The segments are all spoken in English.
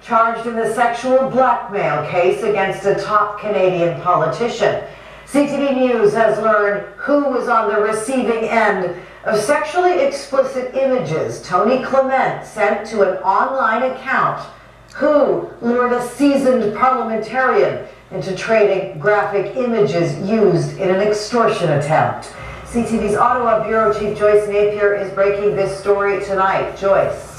charged in the sexual blackmail case against a top Canadian politician. CTV News has learned who was on the receiving end of sexually explicit images Tony Clement sent to an online account, who lured a seasoned parliamentarian into trading graphic images used in an extortion attempt. CTV's Ottawa Bureau Chief Joyce Napier is breaking this story tonight. Joyce.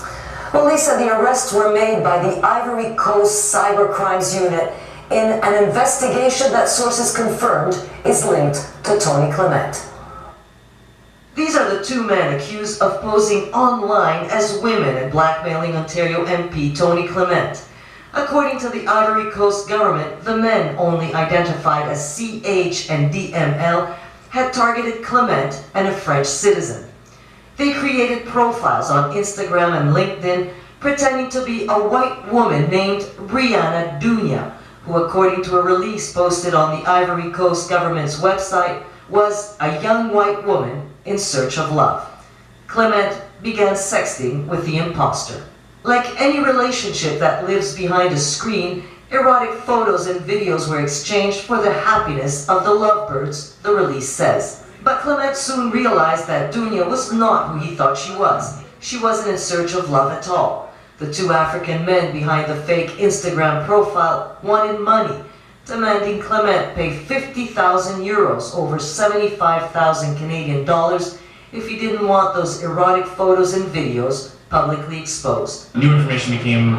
Well, Lisa, the arrests were made by the Ivory Coast cybercrimes unit in an investigation that sources confirmed is linked to Tony Clement. These are the two men accused of posing online as women and blackmailing Ontario MP Tony Clement. According to the Ivory Coast government, the men, only identified as CH and DML, had targeted Clement and a French citizen. They created profiles on Instagram and LinkedIn pretending to be a white woman named Brianna Dunya, who, according to a release posted on the Ivory Coast government's website, was a young white woman in search of love. Clement began sexting with the imposter. Like any relationship that lives behind a screen, erotic photos and videos were exchanged for the happiness of the lovebirds, the release says. But Clement soon realized that Dunya was not who he thought she was. She wasn't in search of love at all. The two African men behind the fake Instagram profile wanted money, demanding Clement pay 50,000 euros, over 75,000 Canadian dollars, if he didn't want those erotic photos and videos publicly exposed. New information became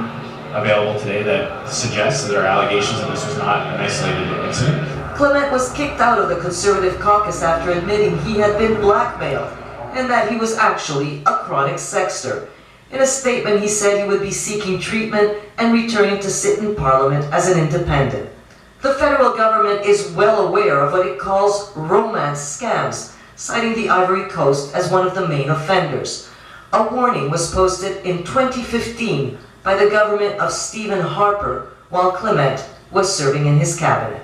available today that suggests that there are allegations that this was not an isolated incident. Clement was kicked out of the Conservative caucus after admitting he had been blackmailed and that he was actually a chronic sexter. In a statement, he said he would be seeking treatment and returning to sit in Parliament as an independent. The federal government is well aware of what it calls romance scams, citing the Ivory Coast as one of the main offenders. A warning was posted in 2015 by the government of Stephen Harper while Clement was serving in his cabinet.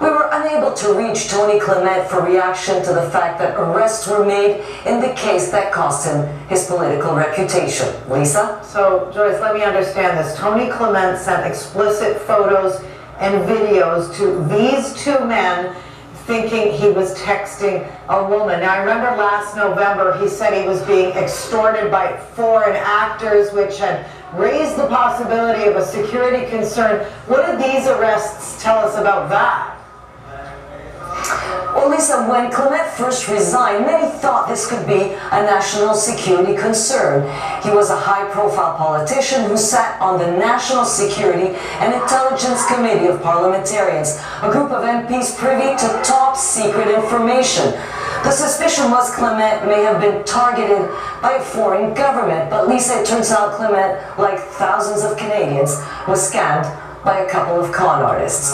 We were unable to reach Tony Clement for reaction to the fact that arrests were made in the case that cost him his political reputation. Lisa? So, Joyce, let me understand this. Tony Clement sent explicit photos and videos to these two men thinking he was texting a woman. Now, I remember last November he said he was being extorted by foreign actors, which had raised the possibility of a security concern. What did these arrests tell us about that? Well, Lisa, when Clement first resigned, many thought this could be a national security concern. He was a high-profile politician who sat on the National Security and Intelligence Committee of Parliamentarians, a group of MPs privy to top-secret information. The suspicion was Clement may have been targeted by a foreign government, but Lisa, it turns out Clement, like thousands of Canadians, was scammed by a couple of con artists.